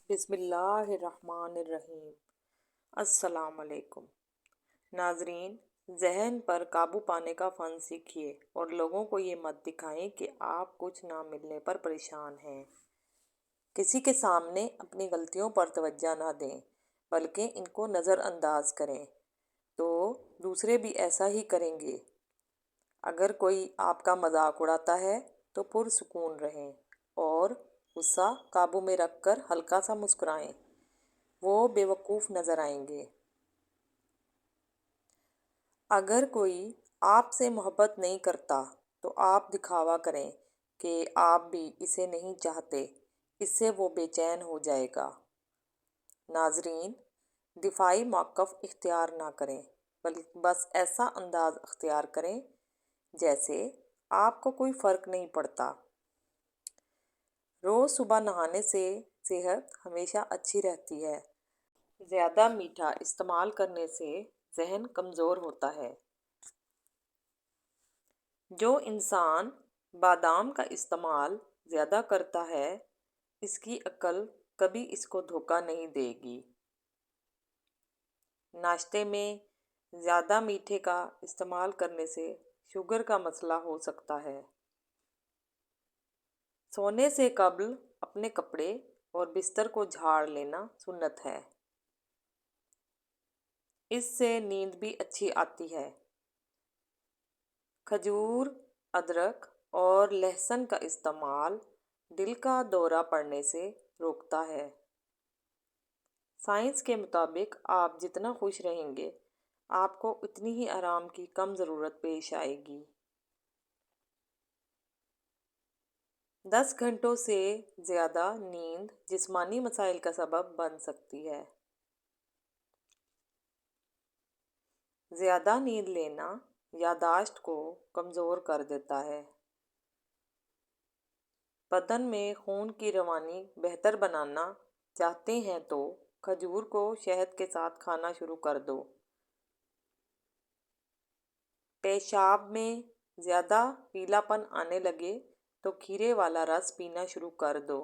بسم اللہ الرحمن الرحیم۔ السلام علیکم ناظرین، ذہن پر قابو پانے کا فن سیکھیے اور لوگوں کو یہ مت دکھائیں کہ آپ کچھ نہ ملنے پر پریشان ہیں۔ کسی کے سامنے اپنی غلطیوں پر توجہ نہ دیں بلکہ ان کو نظر انداز کریں تو دوسرے بھی ایسا ہی کریں گے۔ اگر کوئی آپ کا مذاق اڑاتا ہے تو پرسکون رہیں اور غصہ قابو میں رکھ کر ہلکا سا مسکرائیں، وہ بے وقوف نظر آئیں گے۔ اگر کوئی آپ سے محبت نہیں کرتا تو آپ دکھاوا کریں کہ آپ بھی اسے نہیں چاہتے، اس سے وہ بے چین ہو جائے گا۔ ناظرین، دفاعی موقف اختیار نہ کریں بلکہ بس ایسا انداز اختیار کریں جیسے آپ کو کوئی فرق نہیں پڑتا۔ روز صبح نہانے سے صحت ہمیشہ اچھی رہتی ہے۔ زیادہ میٹھا استعمال کرنے سے ذہن کمزور ہوتا ہے۔ جو انسان بادام کا استعمال زیادہ کرتا ہے، اس کی عقل کبھی اس کو دھوکہ نہیں دے گی۔ ناشتے میں زیادہ میٹھے کا استعمال کرنے سے شوگر کا مسئلہ ہو سکتا ہے۔ سونے سے قبل اپنے کپڑے اور بستر کو جھاڑ لینا سنت ہے۔ اس سے نیند بھی اچھی آتی ہے۔ کھجور، ادرک اور لہسن کا استعمال دل کا دورہ پڑنے سے روکتا ہے۔ سائنس کے مطابق آپ جتنا خوش رہیں گے، آپ کو اتنی ہی آرام کی کم ضرورت پیش آئے گی۔ 10 گھنٹوں سے زیادہ نیند جسمانی مسائل کا سبب بن سکتی ہے۔ زیادہ نیند لینا یادداشت کو کمزور کر دیتا ہے۔ بدن میں خون کی روانی بہتر بنانا چاہتے ہیں تو کھجور کو شہد کے ساتھ کھانا شروع کر دو۔ پیشاب میں زیادہ پیلا پن آنے لگے تو کھیرے والا رس پینا شروع کر دو۔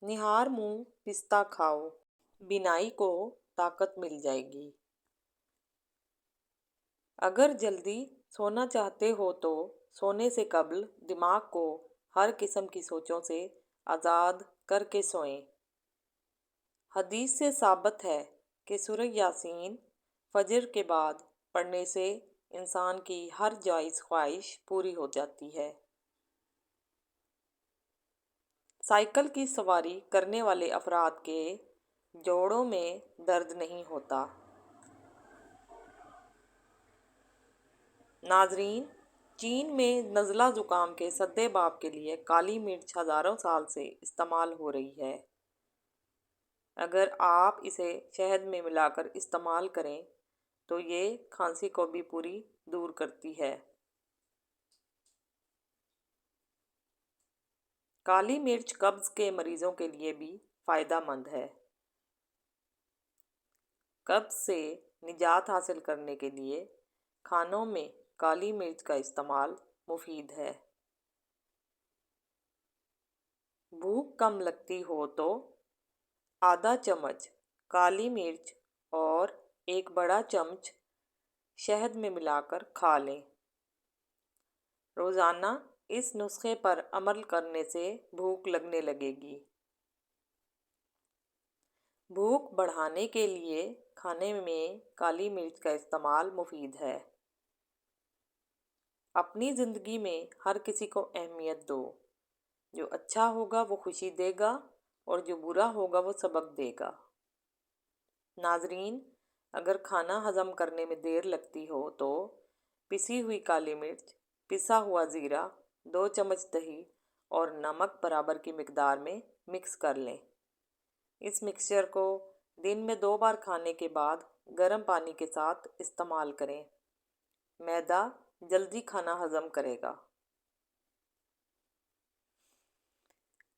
نہار منہ پستہ کھاؤ، بینائی کو طاقت مل جائے گی۔ اگر جلدی سونا چاہتے ہو تو سونے سے قبل دماغ کو ہر قسم کی سوچوں سے آزاد کر کے سوئیں۔ حدیث سے ثابت ہے کہ سورہ یاسین فجر کے بعد پڑھنے سے انسان کی ہر جائز خواہش پوری ہو جاتی ہے۔ سائیکل کی سواری کرنے والے افراد کے جوڑوں میں درد نہیں ہوتا۔ ناظرین، چین میں نزلہ زکام کے سدباب کے لیے کالی مرچ ہزاروں سال سے استعمال ہو رہی ہے۔ اگر آپ اسے شہد میں ملا کر استعمال کریں تو یہ کھانسی کو بھی پوری دور کرتی ہے۔ کالی مرچ قبض کے مریضوں کے لیے بھی فائدہ مند ہے۔ قبض سے نجات حاصل کرنے کے لیے کھانوں میں کالی مرچ کا استعمال مفید ہے۔ بھوک کم لگتی ہو تو آدھا چمچ کالی مرچ اور ایک بڑا چمچ شہد میں ملا کر کھا لیں۔ روزانہ اس نسخے پر عمل کرنے سے بھوک لگنے لگے گی۔ بھوک بڑھانے کے لیے کھانے میں کالی مرچ کا استعمال مفید ہے۔ اپنی زندگی میں ہر کسی کو اہمیت دو۔ جو اچھا ہوگا وہ خوشی دے گا اور جو برا ہوگا وہ سبق دے گا۔ ناظرین، اگر کھانا ہضم کرنے میں دیر لگتی ہو تو پسی ہوئی کالی مرچ، پسا ہوا زیرہ، 2 چمچ دہی اور نمک برابر کی مقدار میں مکس کر لیں۔ اس مکسچر کو دن میں 2 بار کھانے کے بعد گرم پانی کے ساتھ استعمال کریں۔ معدہ جلدی کھانا ہضم کرے گا۔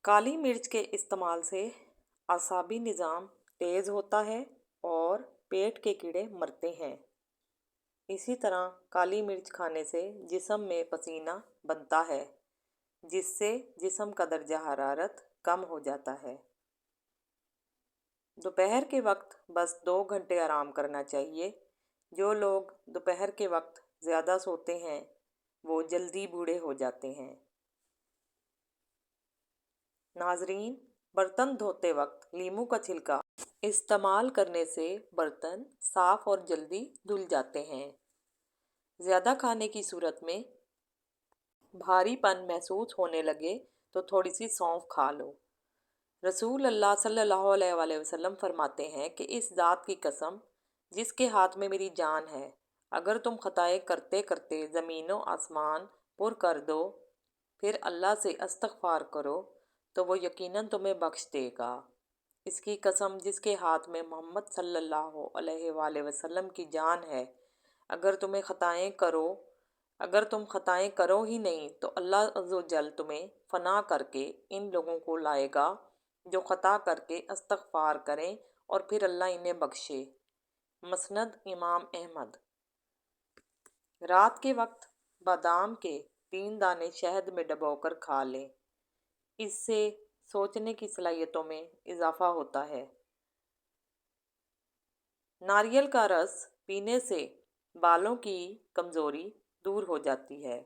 کالی مرچ کے استعمال سے اعصابی نظام تیز ہوتا ہے اور پیٹ کے کیڑے مرتے ہیں۔ اسی طرح کالی مرچ کھانے سے جسم میں پسینہ بنتا ہے جس سے جسم کا درجہ حرارت کم ہو جاتا ہے۔ دوپہر کے وقت بس 2 گھنٹے آرام کرنا چاہیے۔ جو لوگ دوپہر کے وقت زیادہ سوتے ہیں وہ جلدی بوڑھے ہو جاتے ہیں۔ ناظرین، برتن دھوتے وقت لیموں کا چھلکا استعمال کرنے سے برتن صاف اور جلدی دھل جاتے ہیں۔ زیادہ کھانے کی صورت میں بھاری پن محسوس ہونے لگے تو تھوڑی سی سونف کھا لو۔ رسول اللہ صلی اللہ علیہ وآلہ وسلم فرماتے ہیں کہ اس ذات کی قسم جس کے ہاتھ میں میری جان ہے، اگر تم خطائیں کرتے کرتے زمین و آسمان پر کر دو پھر اللہ سے استغفار کرو تو وہ یقیناً تمہیں بخش دے گا۔ اس کی قسم جس کے ہاتھ میں محمد صلی اللہ علیہ وآلہ وسلم کی جان ہے، اگر تم خطائیں کرو ہی نہیں تو اللہ عز و جل تمہیں فنا کر کے ان لوگوں کو لائے گا جو خطا کر کے استغفار کریں اور پھر اللہ انہیں بخشے۔ مسند امام احمد۔ رات کے وقت بادام کے 3 دانے شہد میں ڈبو کر کھا لیں۔ اس سے سوچنے کی صلاحیتوں میں اضافہ ہوتا ہے۔ ناریل کا رس پینے سے بالوں کی کمزوری دور ہو جاتی ہے۔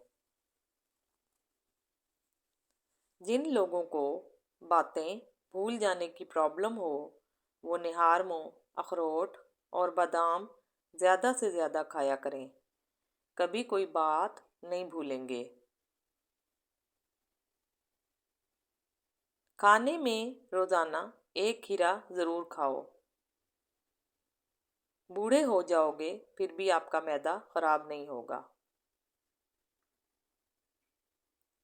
جن لوگوں کو باتیں بھول جانے کی پرابلم ہو وہ نہار منہ اخروٹ اور بادام زیادہ سے زیادہ کھایا کریں، کبھی کوئی بات نہیں بھولیں گے۔ کھانے میں روزانہ 1 کھیرا ضرور کھاؤ۔ بوڑھے ہو جاؤ گے پھر بھی آپ کا معدہ خراب نہیں ہوگا۔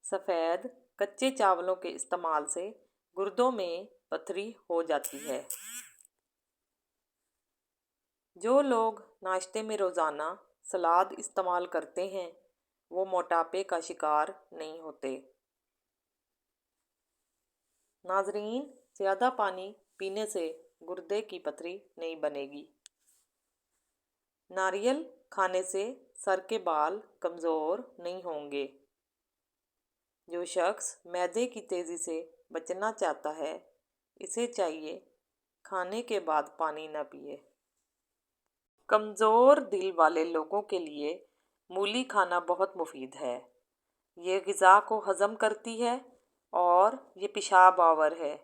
سفید کچے چاولوں کے استعمال سے گردوں میں پتھری ہو جاتی ہے۔ جو لوگ ناشتے میں روزانہ سلاد استعمال کرتے ہیں وہ موٹاپے کا شکار نہیں ہوتے۔ ناظرین، زیادہ پانی پینے سے گردے کی پتھری نہیں بنے گی۔ ناریل کھانے سے سر کے بال کمزور نہیں ہوں گے۔ جو شخص معدے کی تیزی سے بچنا چاہتا ہے اسے چاہیے کھانے کے بعد پانی نہ پیے۔ کمزور دل والے لوگوں کے لیے مولی کھانا بہت مفید ہے۔ یہ غذا کو ہضم کرتی ہے اور یہ پیشاب آور ہے۔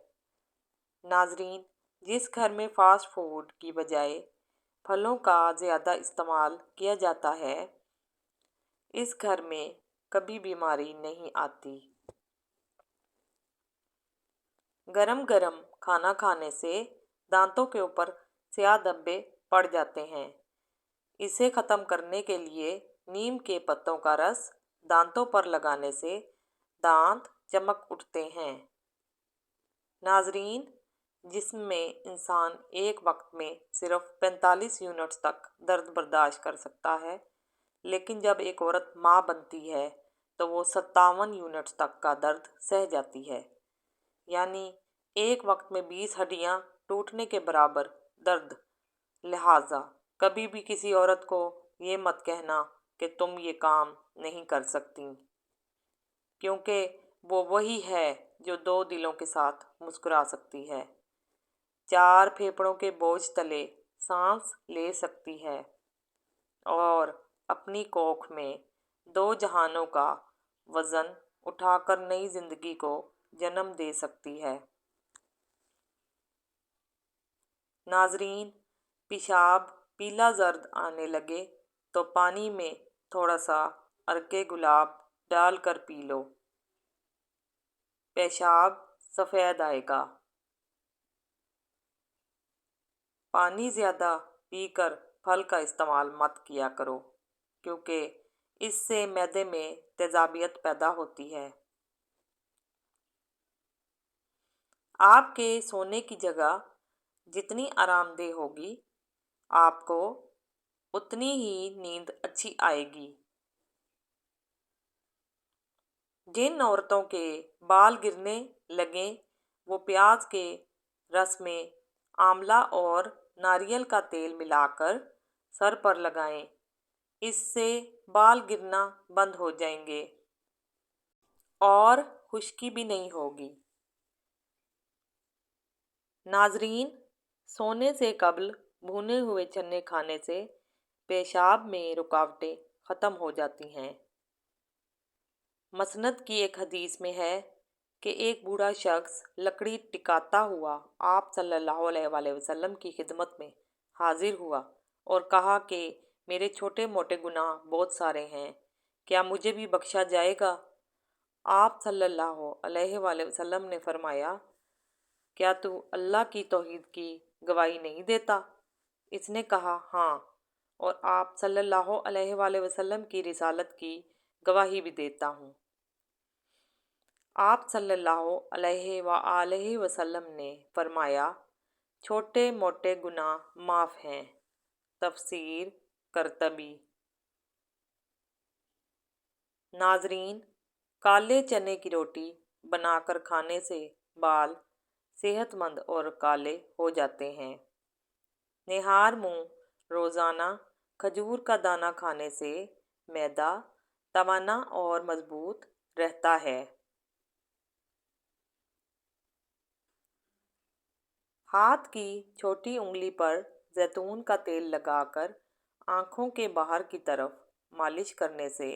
ناظرین، جس گھر میں فاسٹ فوڈ کی بجائے پھلوں کا زیادہ استعمال کیا جاتا ہے اس گھر میں کبھی بیماری نہیں آتی۔ گرم گرم کھانا کھانے سے دانتوں کے اوپر سیاہ دھبے پڑ جاتے ہیں۔ اسے ختم کرنے کے لیے نیم کے پتوں کا رس دانتوں پر لگانے سے دانت چمک اٹھتے ہیں۔ ناظرین، جسم میں انسان ایک وقت میں صرف 45 یونٹس تک درد برداشت کر سکتا ہے، لیکن جب ایک عورت ماں بنتی ہے تو وہ 57 یونٹس تک کا درد سہ جاتی ہے، یعنی ایک وقت میں 20 ہڈیاں ٹوٹنے کے برابر درد۔ لہٰذا کبھی بھی کسی عورت کو یہ مت کہنا کہ تم یہ کام نہیں کر سکتیں، کیونکہ وہ وہی ہے جو 2 دلوں کے ساتھ مسکرا سکتی ہے، 4 پھیپھڑوں کے بوجھ تلے سانس لے سکتی ہے اور اپنی کوکھ میں 2 جہانوں کا وزن اٹھا کر نئی زندگی کو جنم دے سکتی ہے۔ ناظرین، پیشاب پیلا زرد آنے لگے تو پانی میں تھوڑا سا عرق گلاب ڈال کر پی لو، پیشاب سفید آئے گا۔ پانی زیادہ پی کر پھل کا استعمال مت کیا کرو کیونکہ اس سے معدے میں تیزابیت پیدا ہوتی ہے۔ آپ کے سونے کی جگہ جتنی آرام دہ ہوگی آپ کو اتنی ہی نیند اچھی آئے گی۔ جن عورتوں کے بال گرنے لگیں وہ پیاز کے رس میں آملہ اور ناریل کا تیل ملا کر سر پر لگائیں، اس سے بال گرنا بند ہو جائیں گے اور خشکی بھی نہیں ہوگی۔ ناظرین، سونے سے قبل بھونے ہوئے چنے کھانے سے پیشاب میں رکاوٹیں ختم ہو جاتی ہیں۔ مسند کی ایک حدیث میں ہے کہ ایک بوڑھا شخص لکڑی ٹکاتا ہوا آپ صلی اللہ علیہ وآلہ وسلم کی خدمت میں حاضر ہوا اور کہا کہ میرے چھوٹے موٹے گناہ بہت سارے ہیں، کیا مجھے بھی بخشا جائے گا؟ آپ صلی اللہ علیہ وآلہ وسلم نے فرمایا، کیا تو اللہ کی توحید کی گواہی نہیں دیتا؟ اس نے کہا ہاں، اور آپ صلی اللہ علیہ وآلہ وسلم کی رسالت کی گواہی بھی دیتا ہوں۔ آپ صلی اللہ علیہ وآلہ وسلم نے فرمایا، چھوٹے موٹے گناہ معاف ہیں۔ تفسیر قرطبی۔ ناظرین، کالے چنے کی روٹی بنا کر کھانے سے بال صحت مند اور کالے ہو جاتے ہیں۔ نہار منہ روزانہ کھجور کا دانہ کھانے سے معدہ توانا اور مضبوط رہتا ہے۔ ہاتھ کی چھوٹی انگلی پر زیتون کا تیل لگا کر آنکھوں کے باہر کی طرف مالش کرنے سے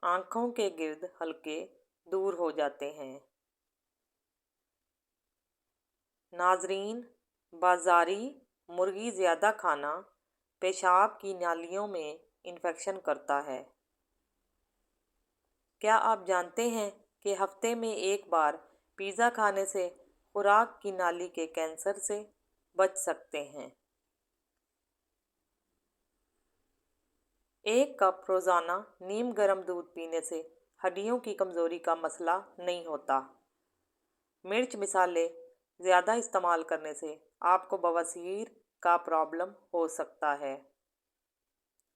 آنکھوں کے گرد حلقے دور ہو جاتے ہیں۔ ناظرین، بازاری مرغی زیادہ کھانا پیشاب کی نالیوں میں انفیکشن کرتا ہے۔ کیا آپ جانتے ہیں کہ ہفتے میں ایک بار پیزا کھانے سے خوراک کی نالی کے کینسر سے بچ سکتے ہیں؟ ایک کپ روزانہ نیم گرم دودھ پینے سے ہڈیوں کی کمزوری کا مسئلہ نہیں ہوتا۔ مرچ مسالے زیادہ استعمال کرنے سے آپ کو بواسیر کا پرابلم ہو سکتا ہے۔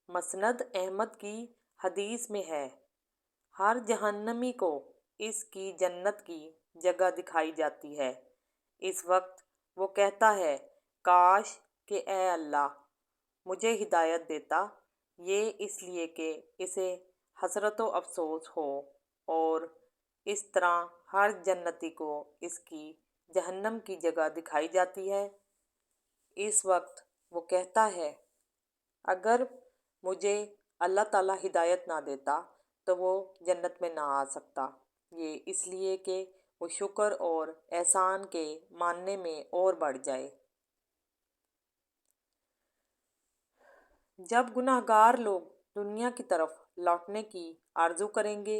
مسند احمد کی حدیث میں ہے، ہر جہنمی کو اس کی جنت کی جگہ دکھائی جاتی ہے۔ اس وقت وہ کہتا ہے، کاش کہ اے اللہ مجھے ہدایت دیتا، یہ اس لیے کہ اسے حسرت و افسوس ہو، اور اس طرح ہر جنتی کو اس کی جہنم کی جگہ دکھائی جاتی ہے۔ اس وقت وہ کہتا ہے، اگر مجھے اللہ تعالیٰ ہدایت نہ دیتا تو وہ جنت میں نہ آ سکتا، یہ اس لیے کہ وہ شکر اور احسان کے ماننے میں اور بڑھ جائے۔ جب گناہ گار لوگ دنیا کی طرف لوٹنے کی آرزو کریں گے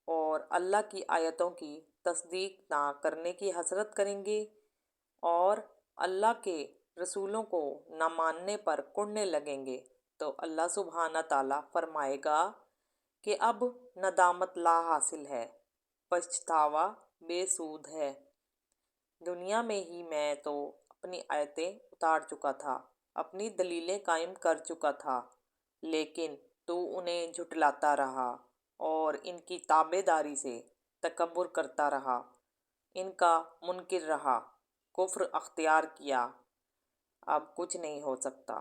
اور اللہ کی آیتوں کی تصدیق نہ کرنے کی حسرت کریں گے اور اللہ کے رسولوں کو نہ ماننے پر کڑنے لگیں گے تو اللہ سبحانہ تعالیٰ فرمائے گا کہ اب ندامت لا حاصل ہے، پچھتاوا بے سود ہے۔ دنیا میں ہی میں تو اپنی آیتیں اتار چکا تھا، اپنی دلیلیں قائم کر چکا تھا، لیکن تو انہیں جھٹلاتا رہا اور ان کی تابع داری سے تکبر کرتا رہا، ان کا منکر رہا، کفر اختیار کیا، اب کچھ نہیں ہو سکتا۔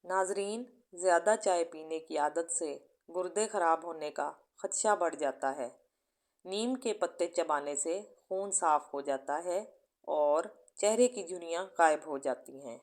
ناظرین، زیادہ چائے پینے کی عادت سے گردے خراب ہونے کا خدشہ بڑھ جاتا ہے۔ نیم کے پتے چبانے سے خون صاف ہو جاتا ہے اور چہرے کی جھریاں غائب ہو جاتی ہیں۔